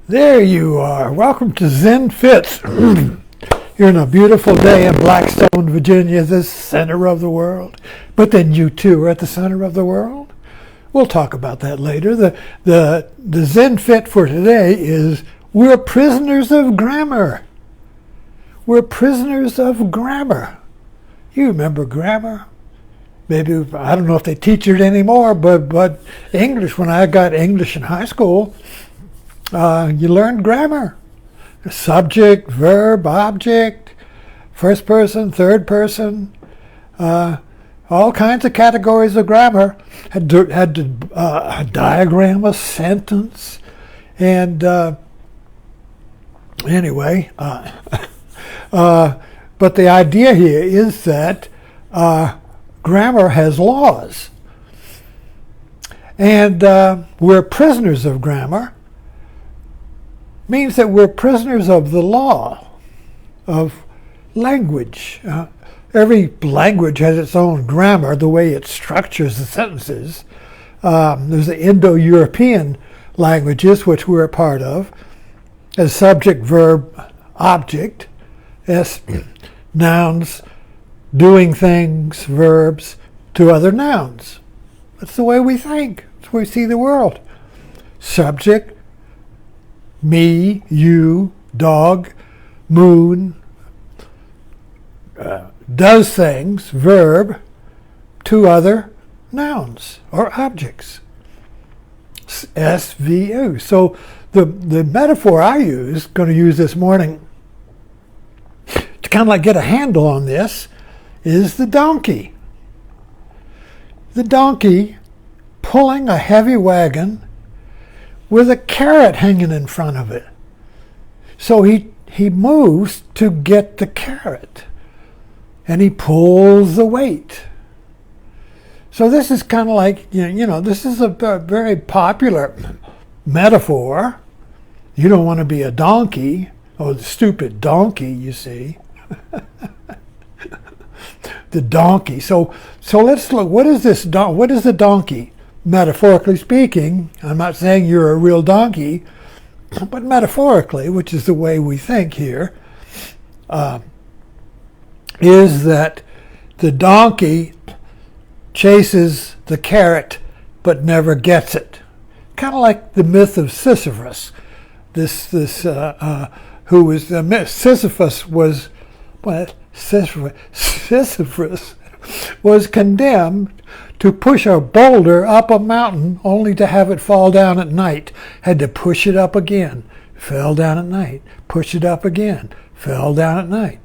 There you are. Welcome to Zen Fits. You're in a beautiful day in Blackstone, Virginia, the center of the world. But then you too are at the center of the world. We'll talk about that later. The Zen Fit for today is we're prisoners of grammar. We're prisoners of grammar. You remember grammar? Maybe, I don't know if they teach it anymore, but English, when I got English in high school, you learned grammar. Subject, verb, object, first person, third person, all kinds of categories of grammar. Had to diagram a sentence. And anyway, but the idea here is that grammar has laws. And we're prisoners of grammar. Means that we're prisoners of the law of language. Every language has its own grammar, the way it structures the sentences. There's the Indo-European languages, which we're a part of, as subject, verb, object, as nouns, doing things, verbs, to other nouns. That's the way we think. That's the way we see the world. Subject, me, you, dog, moon, does things, verb, to other nouns or objects. SVO. So the metaphor I going to use this morning to kind of like get a handle on this is the donkey. The donkey pulling a heavy wagon with a carrot hanging in front of it. So he moves to get the carrot, and he pulls the weight. So this is kind of like, this is a very popular metaphor. You don't want to be a donkey, or the stupid donkey, you see. The donkey. So let's look, what is the donkey? Metaphorically speaking, I'm not saying you're a real donkey, but metaphorically, which is the way we think here, is that the donkey chases the carrot but never gets it. Kind of like the myth of Sisyphus. Sisyphus was condemned to push a boulder up a mountain only to have it fall down at night. Had to push it up again, fell down at night, push it up again, fell down at night.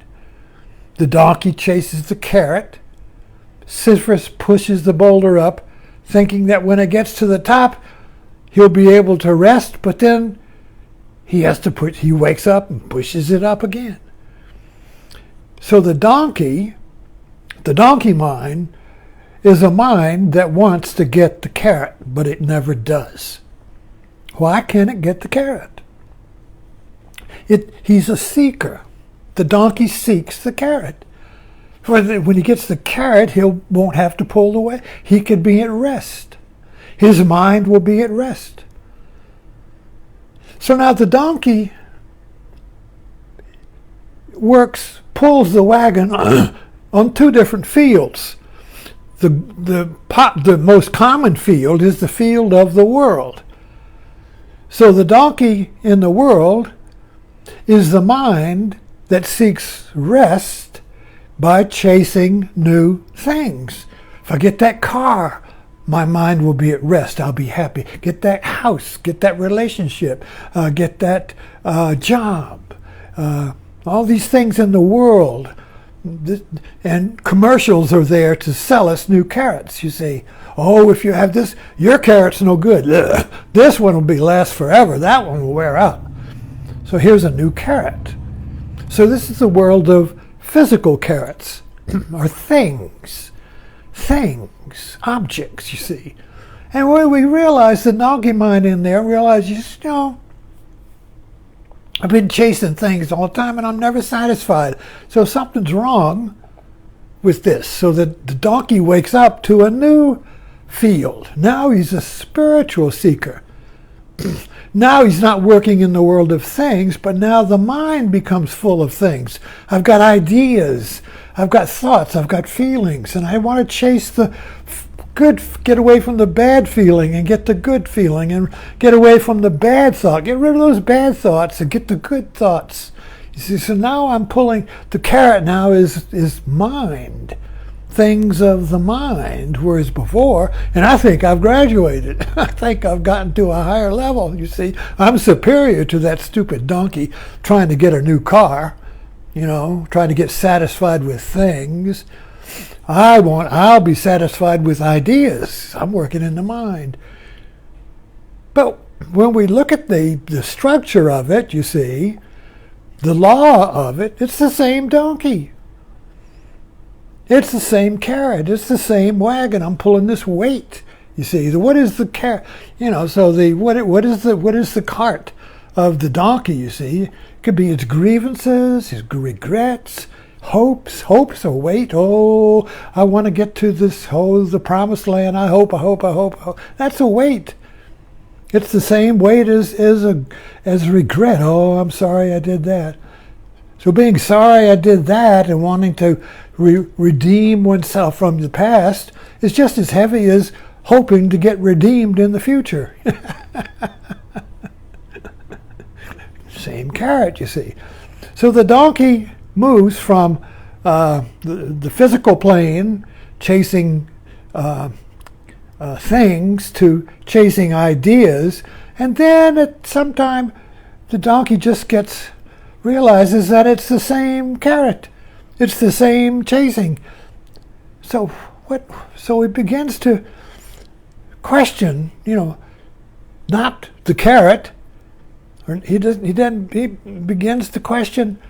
The donkey chases the carrot. Sisyphus pushes the boulder up, thinking that when it gets to the top, he'll be able to rest, but then he wakes up and pushes it up again. So the donkey mind is a mind that wants to get the carrot, but it never does. Why can't it get the carrot? He's a seeker. The donkey seeks the carrot. When he gets the carrot, he won't have to pull away. He could be at rest. His mind will be at rest. So now the donkey pulls the wagon on two different fields. The most common field is the field of the world. So the donkey in the world is the mind that seeks rest by chasing new things. If I get that car, my mind will be at rest. I'll be happy. Get that house, get that relationship, get that job. All these things in the world. And commercials are there to sell us new carrots. You say, oh, if you have this, your carrot's no good. Ugh. This one will last forever. That one will wear out. So here's a new carrot. So this is the world of physical carrots, or things, objects, you see. And when we realize the donkey mind in there realizes, I've been chasing things all the time and I'm never satisfied. So something's wrong with this. So the donkey wakes up to a new field. Now he's a spiritual seeker. Now he's not working in the world of things, but now the mind becomes full of things. I've got ideas, I've got thoughts, I've got feelings, and I want to chase the good, get away from the bad feeling and get the good feeling, and get away from the bad thought, get rid of those bad thoughts and get the good thoughts. You see, so now I'm pulling, the carrot now is mind. Things of the mind, whereas before, and I think I've graduated. I think I've gotten to a higher level, you see. I'm superior to that stupid donkey trying to get a new car, trying to get satisfied with things. I'll be satisfied with ideas. I'm working in the mind. But when we look at the structure of it, you see, the law of it, it's the same donkey. It's the same carrot. It's the same wagon. I'm pulling this weight. You see, what is the carrot? So what is the cart of the donkey? You see, it could be its grievances, his regrets, hopes. Hopes are weight. Oh, I want to get to the promised land. I hope. That's a weight. It's the same weight as regret. Oh, I'm sorry I did that. So being sorry I did that and wanting to redeem oneself from the past is just as heavy as hoping to get redeemed in the future. Same carrot, you see. So the donkey moves from the physical plane, chasing things, to chasing ideas, and then at some time the donkey just realizes that it's the same carrot. It's the same chasing. So he begins to question, not the carrot. He begins to question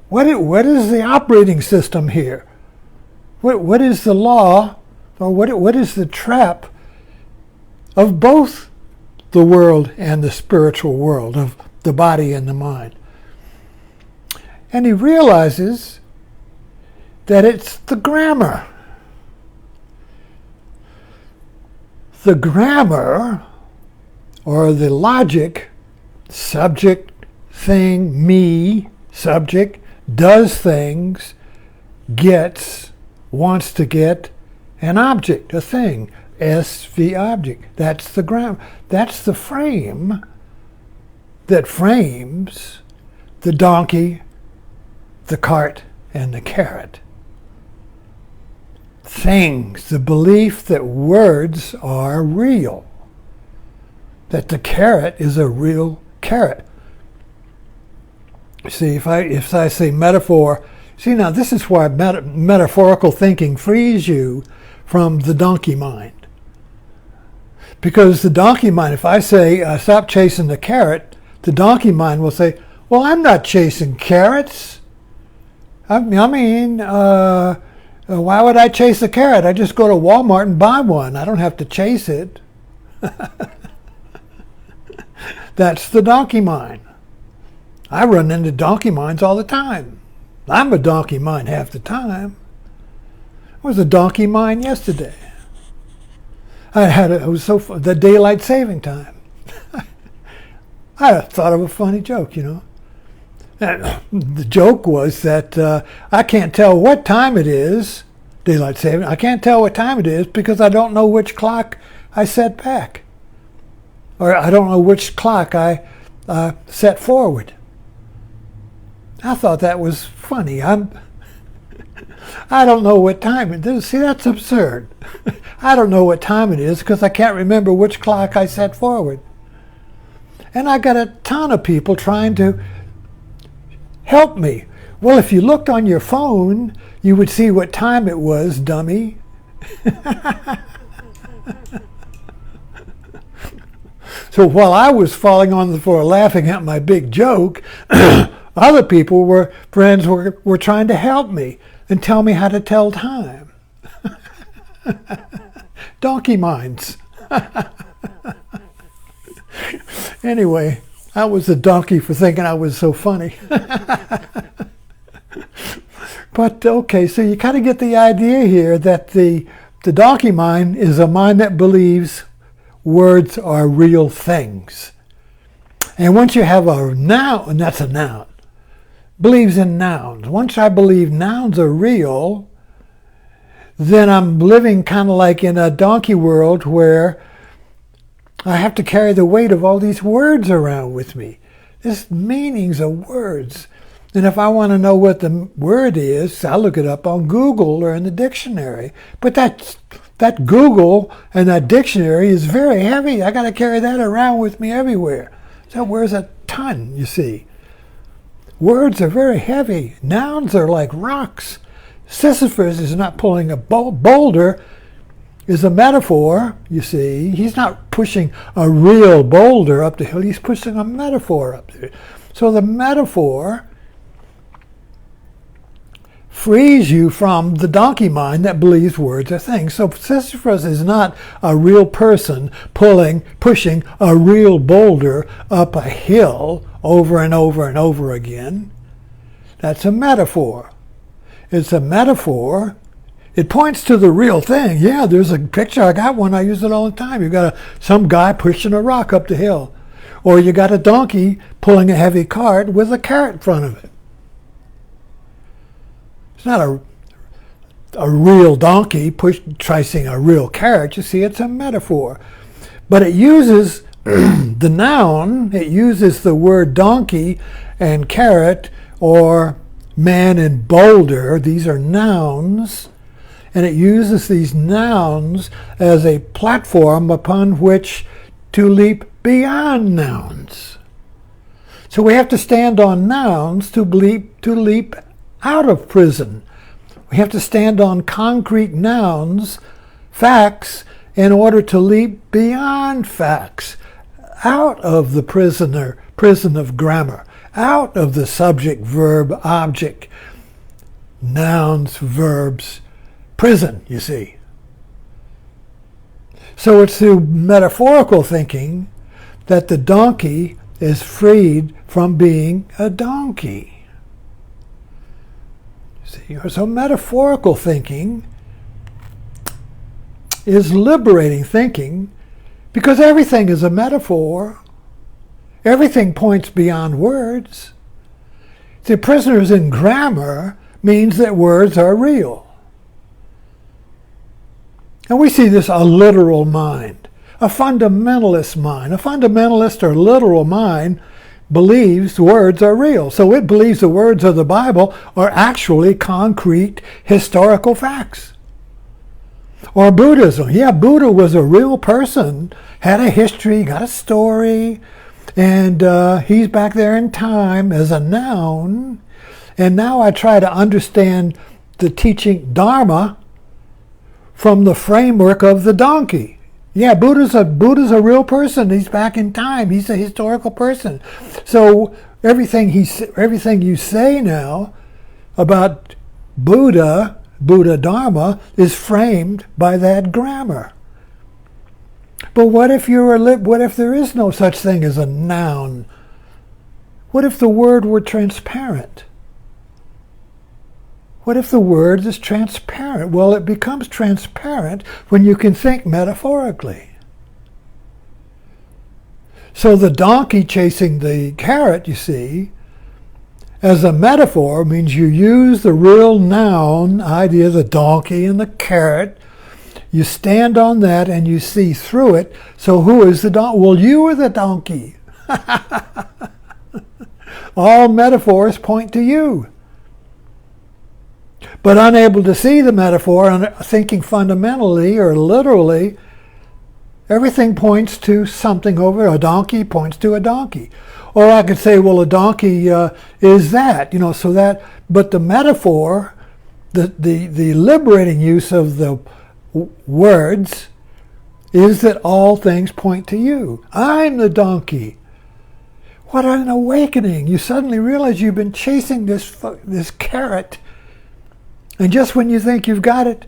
what is the operating system here? What is the law, or what is the trap of both the world and the spiritual world, of the body and the mind? And he realizes that it's the grammar. The grammar, or the logic, subject, thing, me, subject, does things, gets, wants to get, an object, a thing, SV object. That's the grammar. That's the frame that frames the donkey, the cart, and the carrot. Things, the belief that words are real, that the carrot is a real carrot. See, if I say metaphor, see, now this is why metaphorical thinking frees you from the donkey mind. Because the donkey mind, if I say stop chasing the carrot, the donkey mind will say, well, I'm not chasing carrots. I mean, why would I chase a carrot? I just go to Walmart and buy one. I don't have to chase it. That's the donkey mind. I run into donkey minds all the time. I'm a donkey mind half the time. I was a donkey mind yesterday. It was so fun, the daylight saving time. I thought of a funny joke, The joke was that I can't tell what time it is, daylight saving. I can't tell what time it is because I don't know which clock I set back. Or I don't know which clock I set forward. I thought that was funny. I don't know what time it is. See, that's absurd. I don't know what time it is because I can't remember which clock I set forward. And I got a ton of people trying to help me. Well, if you looked on your phone, you would see what time it was, dummy. So while I was falling on the floor laughing at my big joke, other people friends were trying to help me and tell me how to tell time. Donkey minds. Anyway, I was a donkey for thinking I was so funny. But okay, so you kind of get the idea here that the donkey mind is a mind that believes words are real things. And once you have a noun, and that's a noun, believes in nouns. Once I believe nouns are real, then I'm living kind of like in a donkey world where I have to carry the weight of all these words around with me. This meanings of words. And if I want to know what the word is, I look it up on Google or in the dictionary. But that Google and that dictionary is very heavy. I got to carry that around with me everywhere. So where's a ton, you see? Words are very heavy. Nouns are like rocks. Sisyphus is not pulling a boulder, is a metaphor, you see. He's not pushing a real boulder up the hill. He's pushing a metaphor up there. So the metaphor frees you from the donkey mind that believes words are things. So Sisyphus is not a real person pushing a real boulder up a hill over and over and over again. That's a metaphor. It's a metaphor. It points to the real thing. Yeah, there's a picture. I got one. I use it all the time. You got some guy pushing a rock up the hill. Or you got a donkey pulling a heavy cart with a carrot in front of it. It's not a real donkey tracing a real carrot. You see, it's a metaphor. But it uses the noun, it uses the word donkey and carrot or man and boulder. These are nouns. And it uses these nouns as a platform upon which to leap beyond nouns. So we have to stand on nouns to leap out of prison. We have to stand on concrete nouns, facts, in order to leap beyond facts, out of the prison of grammar, out of the subject, verb, object, nouns, verbs, prison, you see. So it's through metaphorical thinking that the donkey is freed from being a donkey. See, so metaphorical thinking is liberating thinking because everything is a metaphor. Everything points beyond words. The prisoners in grammar means that words are real. And we see this a literal mind, a fundamentalist mind. A fundamentalist or literal mind believes words are real. So it believes the words of the Bible are actually concrete historical facts. Or Buddhism. Yeah, Buddha was a real person, had a history, got a story, and he's back there in time as a noun. And now I try to understand the teaching Dharma from the framework of the donkey. Yeah, Buddha's a real person. He's back in time. He's a historical person. So everything you say now about Buddha Dharma is framed by that grammar. But what if there is no such thing as a noun? What if the word were transparent? What if the word is transparent? Well, it becomes transparent when you can think metaphorically. So the donkey chasing the carrot, you see, as a metaphor means you use the real noun idea, the donkey and the carrot. You stand on that and you see through it. So who is the donkey? Well, you are the donkey. All metaphors point to you. But unable to see the metaphor and thinking fundamentally or literally, everything points to something over. A donkey points to a donkey. Or I could say, well, a donkey is that, so that, but the metaphor, the liberating use of the words is that all things point to you. I'm the donkey. What an awakening. You suddenly realize you've been chasing this carrot. And just when you think you've got it,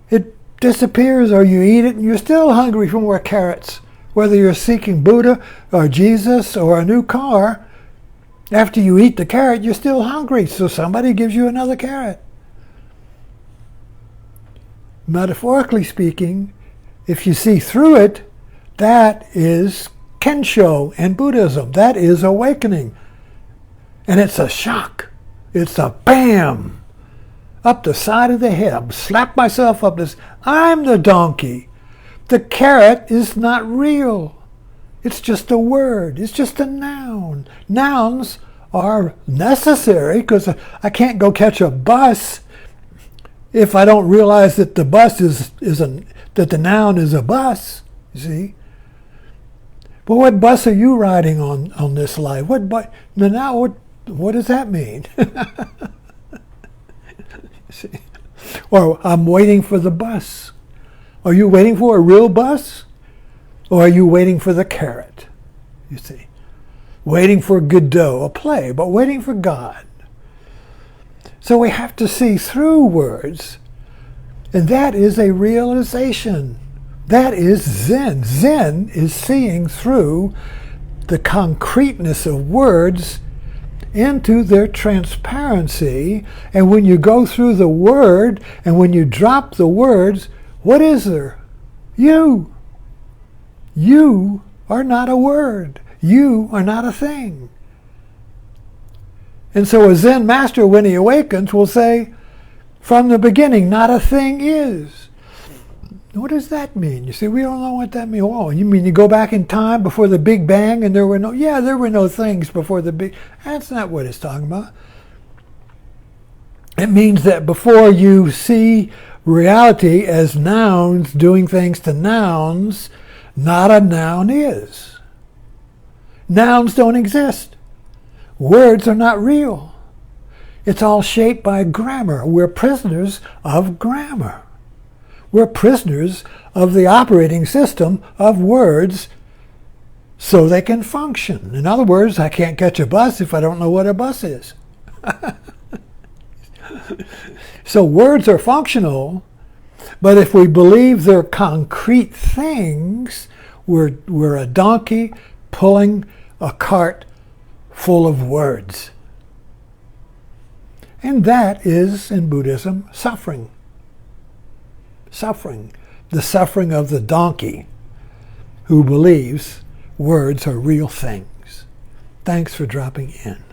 it disappears or you eat it and you're still hungry for more carrots. Whether you're seeking Buddha or Jesus or a new car, after you eat the carrot, you're still hungry. So somebody gives you another carrot. Metaphorically speaking, if you see through it, That is Kensho in Buddhism. That is awakening. And it's a shock. It's a bam! Up the side of the head. Slap myself up this. I'm the donkey. The carrot is not real. It's just a word. It's just a noun. Nouns are necessary because I can't go catch a bus if I don't realize that the bus that the noun is a bus. You see? But what bus are you riding on this life? What does that mean? See? Or I'm waiting for the bus. Are you waiting for a real bus? Or are you waiting for the carrot? You see? Waiting for Godot, a play, but waiting for God. So we have to see through words. And that is a realization. That is Zen. Zen is seeing through the concreteness of words into their transparency. And when you go through the word, and when you drop the words, what is there? You. You are not a word. You are not a thing. And so a Zen master, when he awakens, will say, from the beginning, not a thing is. What does that mean? You see, we don't know what that means. Oh, you mean you go back in time before the Big Bang and there were no things before the Big... That's not what it's talking about. It means that before you see reality as nouns doing things to nouns, not a noun is. Nouns don't exist. Words are not real. It's all shaped by grammar. We're prisoners of grammar. We're prisoners of the operating system of words so they can function. In other words, I can't catch a bus if I don't know what a bus is. So words are functional, but if we believe they're concrete things, we're a donkey pulling a cart full of words. And that is, in Buddhism, suffering. Suffering. The suffering of the donkey who believes words are real things. Thanks for dropping in.